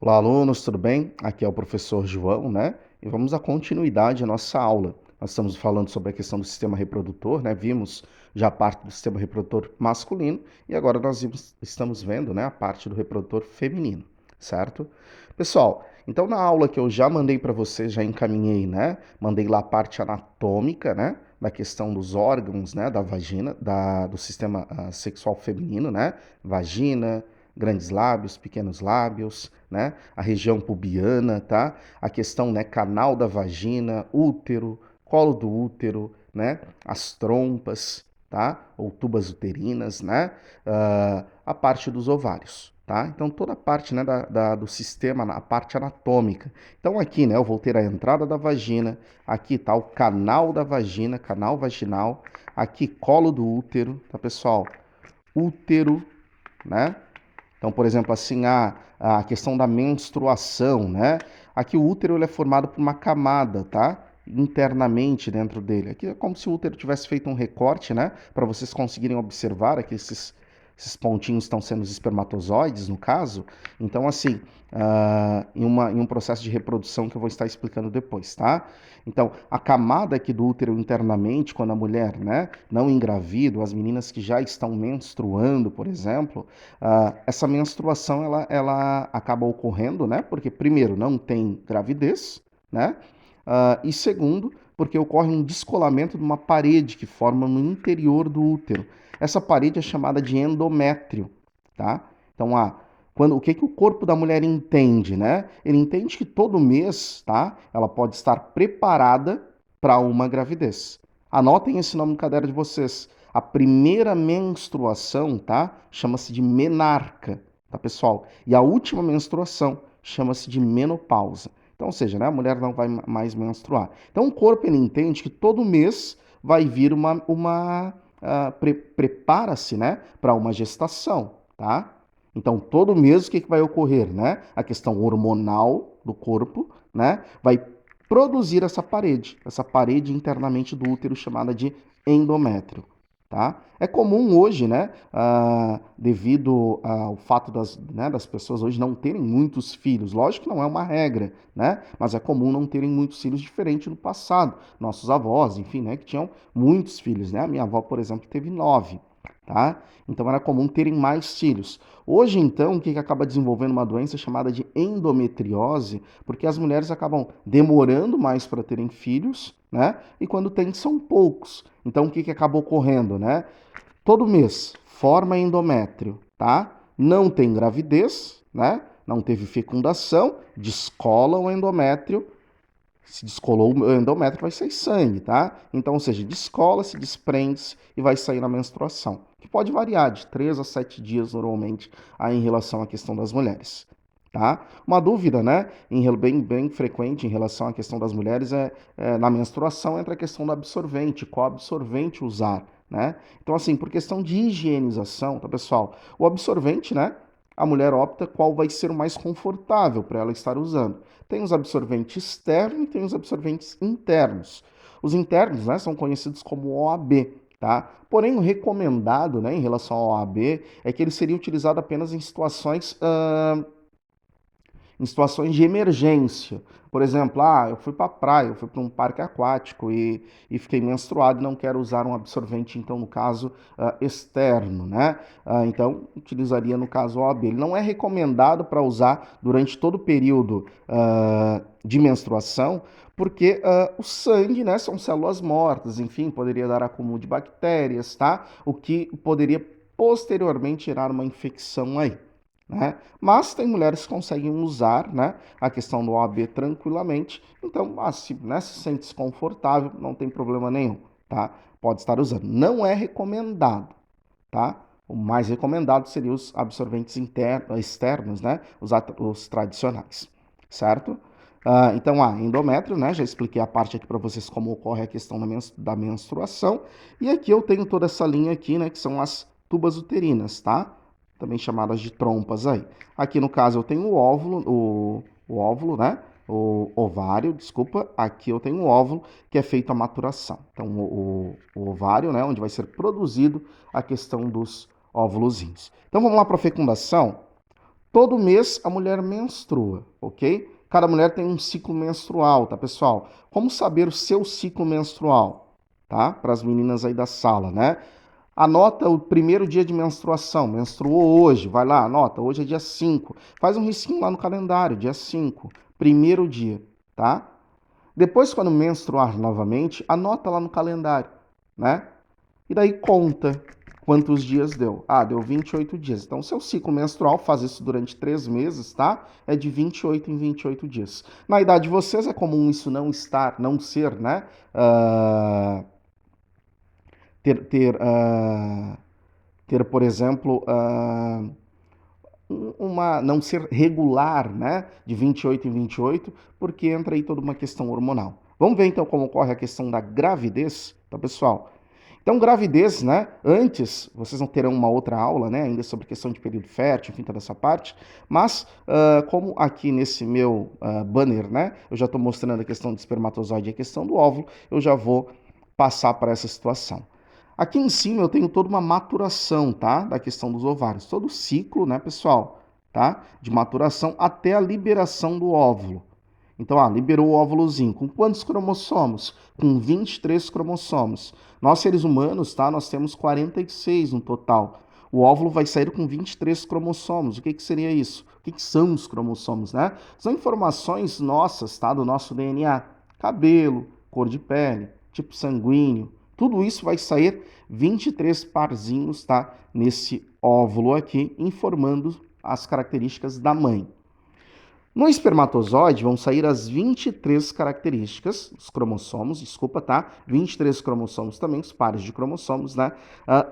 Olá, alunos, tudo bem? Aqui é o professor João, né? E vamos dar continuidade à nossa aula. Nós estamos falando sobre a questão do sistema reprodutor, né? Vimos já a parte do sistema reprodutor masculino e agora estamos vendo, né, a parte do reprodutor feminino, certo? Pessoal, então na aula que eu já mandei para vocês, já encaminhei, né? Mandei lá a parte anatômica, né? Da questão dos órgãos, né? Da vagina, do sistema sexual feminino, né? Vagina, grandes lábios, pequenos lábios, né? A região pubiana, tá? A questão, né, canal da vagina, útero, colo do útero, né? As trompas, tá? Ou tubas uterinas, né? A parte dos ovários, tá? Então toda a parte, né, do sistema, a parte anatômica. Então aqui, né, eu vou ter a entrada da vagina, aqui tá o canal da vagina, canal vaginal, aqui colo do útero, tá, pessoal? Útero, né? Então, por exemplo, assim, a questão da menstruação, né? Aqui o útero ele é formado por uma camada, tá? Internamente dentro dele. Aqui é como se o útero tivesse feito um recorte, né? Para vocês conseguirem observar aqui esses pontinhos estão sendo os espermatozoides, no caso. Então, assim, em um processo de reprodução que eu vou estar explicando depois, tá? Então, a camada aqui do útero internamente, quando a mulher, né, não engravida, as meninas que já estão menstruando, por exemplo, essa menstruação ela acaba ocorrendo, né? Porque, primeiro, não tem gravidez, né? E segundo, porque ocorre um descolamento de uma parede que forma no interior do útero. Essa parede é chamada de endométrio, tá? Então, o que o corpo da mulher entende, né? Ele entende que todo mês, tá? Ela pode estar preparada para uma gravidez. Anotem esse nome no caderno de vocês. A primeira menstruação, tá? Chama-se de menarca, tá, pessoal? E a última menstruação chama-se de menopausa. Então, ou seja, né, a mulher não vai mais menstruar. Então, o corpo ele entende que todo mês vai vir prepara-se, né, para uma gestação, tá? Então, todo mês o que vai ocorrer, né? A questão hormonal do corpo, né, vai produzir essa parede internamente do útero chamada de endométrio. Tá? É comum hoje, né, devido ao fato das pessoas hoje não terem muitos filhos, lógico que não é uma regra, né, mas é comum não terem muitos filhos, diferente do passado. Nossos avós, enfim, né, que tinham muitos filhos, né? A minha avó, por exemplo, teve 9, tá? Então era comum terem mais filhos. Hoje, então, o que acaba desenvolvendo uma doença chamada de endometriose, porque as mulheres acabam demorando mais para terem filhos, né? E quando tem, são poucos. Então, o que acaba ocorrendo, né? Todo mês forma endométrio, tá? Não tem gravidez, né? Não teve fecundação, descola o endométrio. Se descolou o endométrio, vai sair sangue, tá? Então, ou seja, descola, se desprende e vai sair na menstruação, que pode variar de 3 a 7 dias normalmente aí em relação à questão das mulheres. Tá? Uma dúvida, né, bem frequente em relação à questão das mulheres na menstruação entra a questão do absorvente, qual absorvente usar, né? Então, assim, por questão de higienização, tá, pessoal? O absorvente, né, a mulher opta qual vai ser o mais confortável para ela estar usando. Tem os absorventes externos e tem os absorventes internos. Os internos, né, são conhecidos como OAB, tá? Porém, o recomendado, né, em relação ao OAB é que ele seria utilizado apenas em situações de emergência. Por exemplo, eu fui para a praia, eu fui para um parque aquático e fiquei menstruado e não quero usar um absorvente, então, no caso, externo, né? Então, utilizaria, no caso, o OAB. Ele não é recomendado para usar durante todo o período de menstruação, porque o sangue, né, são células mortas, enfim, poderia dar acúmulo de bactérias, tá? O que poderia posteriormente gerar uma infecção aí. Né? Mas tem mulheres que conseguem usar, né, a questão do OAB tranquilamente, então se sente desconfortável, não tem problema nenhum, tá? Pode estar usando. Não é recomendado, tá? O mais recomendado seria os absorventes externos, né, os tradicionais, certo? Então, endométrio, né, já expliquei a parte aqui para vocês como ocorre a questão da menstruação, e aqui eu tenho toda essa linha aqui, né, que são as tubas uterinas, tá? Também chamadas de trompas aí. Aqui no caso eu tenho o óvulo, né? O ovário, desculpa. Aqui eu tenho o óvulo, que é feito a maturação. Então o ovário, né? Onde vai ser produzido a questão dos óvulozinhos. Então vamos lá para a fecundação. Todo mês a mulher menstrua, ok? Cada mulher tem um ciclo menstrual, tá, pessoal? Como saber o seu ciclo menstrual, tá? Para as meninas aí da sala, né? Anota o primeiro dia de menstruação. Menstruou hoje, vai lá, anota. Hoje é dia 5. Faz um risquinho lá no calendário, dia 5, primeiro dia, tá? Depois, quando menstruar novamente, anota lá no calendário, né? E daí conta quantos dias deu. Ah, deu 28 dias. Então, seu ciclo menstrual, faz isso durante 3 meses, tá? É de 28 em 28 dias. Na idade de vocês é comum isso não ser, né? Ter, ter, uh, ter, por exemplo, não ser regular, né? De 28 em 28, porque entra aí toda uma questão hormonal. Vamos ver então como ocorre a questão da gravidez, tá, pessoal? Então, gravidez, né? Antes, vocês não terão uma outra aula, né? Ainda sobre questão de período fértil, enfim, toda essa parte. Mas, como aqui nesse meu banner, né? Eu já estou mostrando a questão do espermatozoide e a questão do óvulo, eu já vou passar para essa situação. Aqui em cima eu tenho toda uma maturação, tá? Da questão dos ovários. Todo o ciclo, né, pessoal? Tá? De maturação até a liberação do óvulo. Então, liberou o óvulozinho. Com quantos cromossomos? Com 23 cromossomos. Nós, seres humanos, tá? Nós temos 46 no total. O óvulo vai sair com 23 cromossomos. O que seria isso? O que são os cromossomos, né? São informações nossas, tá? Do nosso DNA. Cabelo, cor de pele, tipo sanguíneo. Tudo isso vai sair 23 parzinhos, tá? Nesse óvulo aqui, informando as características da mãe. No espermatozoide vão sair as 23 características, os cromossomos, desculpa, tá? 23 cromossomos também, os pares de cromossomos, né?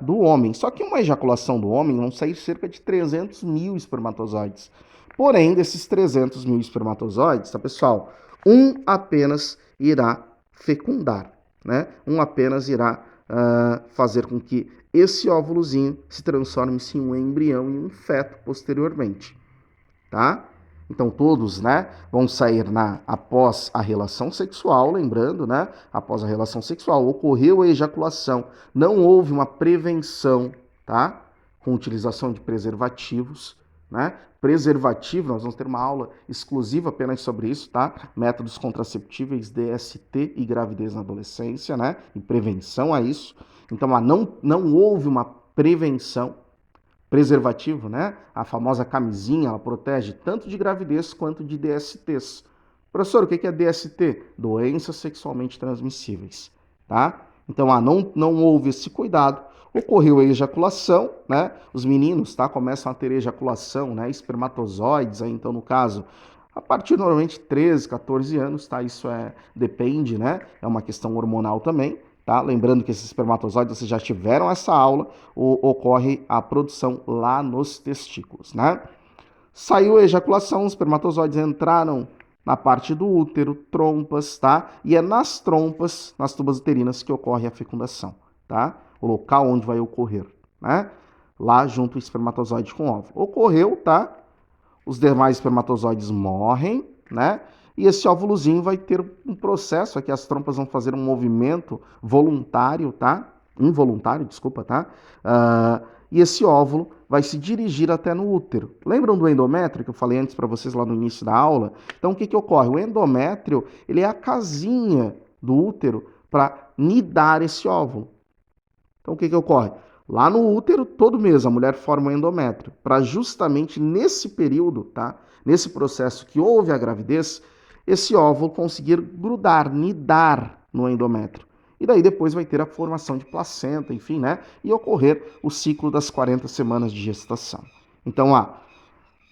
Do homem. Só que uma ejaculação do homem vão sair cerca de 300 mil espermatozoides. Porém, desses 300 mil espermatozoides, tá, pessoal? Um apenas irá fecundar, né? Um apenas irá fazer com que esse óvulozinho se transforme-se em um embrião e um feto posteriormente, tá? Então todos, né, vão sair após a relação sexual, lembrando, né, após a relação sexual ocorreu a ejaculação, não houve uma prevenção, tá, com utilização de preservativos, né? Preservativo, nós vamos ter uma aula exclusiva apenas sobre isso, tá? Métodos contraceptíveis, DST e gravidez na adolescência, né? E prevenção a isso. Então, não houve uma prevenção. Preservativo, né? A famosa camisinha, ela protege tanto de gravidez quanto de DSTs. Professor, o que é DST? Doenças sexualmente transmissíveis, tá? Então, não houve esse cuidado, ocorreu a ejaculação, né? Os meninos, tá? Começam a ter ejaculação, né? Espermatozoides, aí, então, no caso, a partir normalmente de 13, 14 anos, tá? Isso depende, né? É uma questão hormonal também. Tá? Lembrando que esses espermatozoides, vocês já tiveram essa aula, ocorre a produção lá nos testículos, né? Saiu a ejaculação, os espermatozoides entraram na parte do útero, trompas, tá? E é nas trompas, nas tubas uterinas, que ocorre a fecundação, tá? O local onde vai ocorrer, né? Lá junto o espermatozoide com o óvulo. Ocorreu, tá? Os demais espermatozoides morrem, né? E esse óvulozinho vai ter um processo, aqui as trompas vão fazer um movimento voluntário, tá? Involuntário, desculpa, tá? E esse óvulo vai se dirigir até no útero. Lembram do endométrio que eu falei antes para vocês lá no início da aula? Então, o que ocorre? O endométrio, ele é a casinha do útero para nidar esse óvulo. Então, o que ocorre? Lá no útero, todo mês, a mulher forma um endométrio, para justamente nesse período, tá? Nesse processo que houve a gravidez, esse óvulo conseguir grudar, nidar no endométrio. E daí depois vai ter a formação de placenta, enfim, né? E ocorrer o ciclo das 40 semanas de gestação. Então,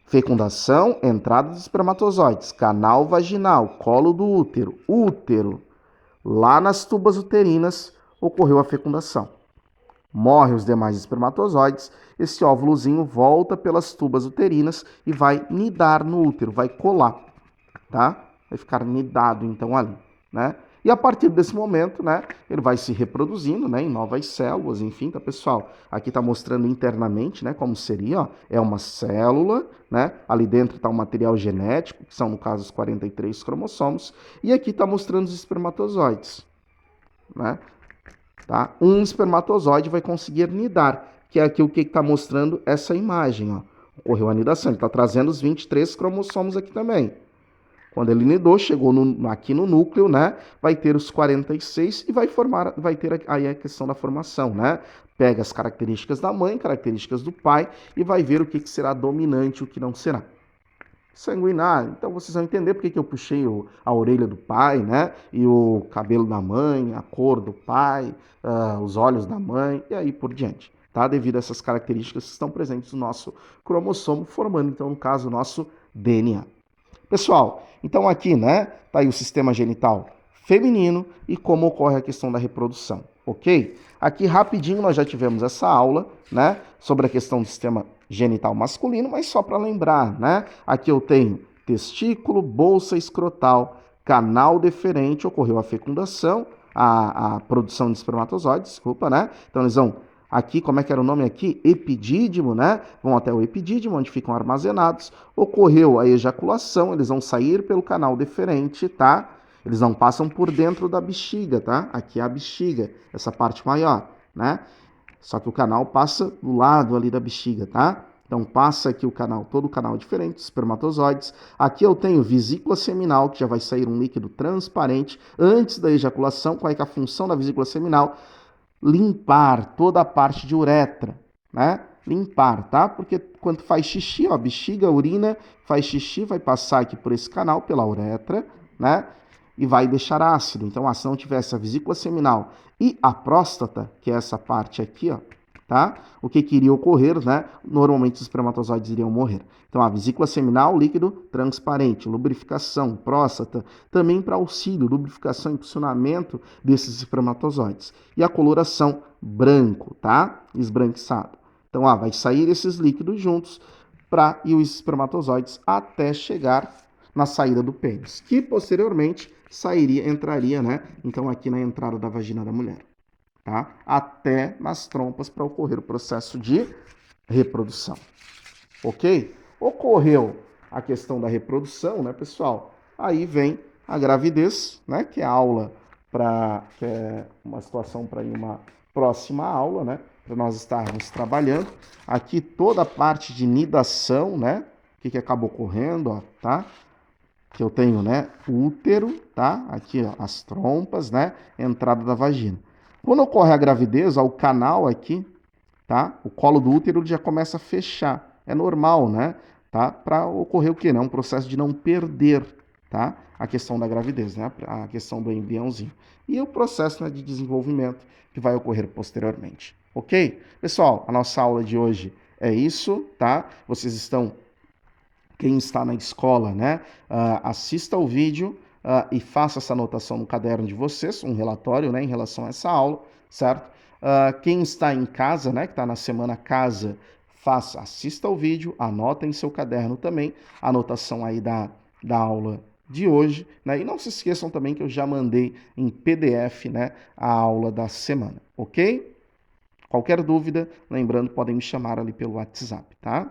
fecundação, entrada dos espermatozoides, canal vaginal, colo do útero. Lá nas tubas uterinas ocorreu a fecundação. Morrem os demais espermatozoides, esse óvulozinho volta pelas tubas uterinas e vai nidar no útero, vai colar, tá? Vai ficar nidado, então, ali, né? E a partir desse momento, né, ele vai se reproduzindo, né, em novas células, enfim, tá, pessoal? Aqui tá mostrando internamente, né, como seria, ó, é uma célula, né? Ali dentro tá um material genético, que são, no caso, os 43 cromossomos, e aqui tá mostrando os espermatozoides, né? Tá? Um espermatozoide vai conseguir nidar, que é aqui o que está mostrando essa imagem. Ó. Ocorreu a anidação, ele está trazendo os 23 cromossomos aqui também. Quando ele nidou, chegou aqui no núcleo, né? Vai ter os 46 e vai ter aí a questão da formação, né? Pega as características da mãe, características do pai e vai ver o que será dominante e o que não será. Sanguinário, então vocês vão entender porque que eu puxei a orelha do pai, né? E o cabelo da mãe, a cor do pai, os olhos da mãe e aí por diante, tá? Devido a essas características que estão presentes no nosso cromossomo, formando então, no caso, o nosso DNA. Pessoal, então aqui, né, tá aí o sistema genital feminino e como ocorre a questão da reprodução, ok? Aqui rapidinho nós já tivemos essa aula, né, sobre a questão do sistema genital masculino, mas só para lembrar, né, aqui eu tenho testículo, bolsa escrotal, canal deferente, ocorreu a fecundação, a produção de espermatozoides, desculpa, né? Então eles vão aqui, como é que era o nome aqui? Epidídimo, né? Vão até o epidídimo, onde ficam armazenados. Ocorreu a ejaculação, eles vão sair pelo canal deferente, tá? Eles não passam por dentro da bexiga, tá? Aqui é a bexiga, essa parte maior, né? Só que o canal passa do lado ali da bexiga, tá? Então passa aqui o canal, todo o canal diferente, espermatozoides. Aqui eu tenho vesícula seminal, que já vai sair um líquido transparente antes da ejaculação. Qual é que é a função da vesícula seminal? Limpar toda a parte de uretra, né? Limpar, tá? Porque quando faz xixi, ó, bexiga, urina, faz xixi, vai passar aqui por esse canal, pela uretra, né? E vai deixar ácido. Então, se não tivesse a vesícula seminal e a próstata, que é essa parte aqui, ó, tá? O que iria ocorrer, né? Normalmente os espermatozoides iriam morrer. Então, a vesícula seminal, líquido transparente, lubrificação, próstata, também para auxílio, lubrificação e impulsionamento desses espermatozoides. E a coloração, branco, tá? Esbranquiçado. Então, vai sair esses líquidos juntos e os espermatozoides até chegar na saída do pênis, que posteriormente entraria, né? Então, aqui na entrada da vagina da mulher. Tá? Até nas trompas para ocorrer o processo de reprodução. Ok? Ocorreu a questão da reprodução, né, pessoal? Aí vem a gravidez, né, que é a aula que é uma situação para ir uma próxima aula, né, para nós estarmos trabalhando. Aqui toda a parte de nidação, né, que acabou ocorrendo, ó, tá? Que eu tenho, né, útero, tá? Aqui, ó, as trompas, né, entrada da vagina. Quando ocorre a gravidez, ó, o canal aqui, tá? O colo do útero já começa a fechar. É normal, né? Tá? Para ocorrer o quê? Né? Um processo de não perder, tá? A questão da gravidez, né? A questão do embriãozinho. E o processo, né, de desenvolvimento que vai ocorrer posteriormente. Ok? Pessoal, a nossa aula de hoje é isso, tá? Vocês estão, quem está na escola, né? Assista o vídeo. E faça essa anotação no caderno de vocês, um relatório, né, em relação a essa aula, certo? Quem está em casa, né, que está na semana casa, assista ao vídeo, anota em seu caderno também a anotação aí da aula de hoje, né? E não se esqueçam também que eu já mandei em PDF, né, a aula da semana, ok? Qualquer dúvida, lembrando, podem me chamar ali pelo WhatsApp, tá?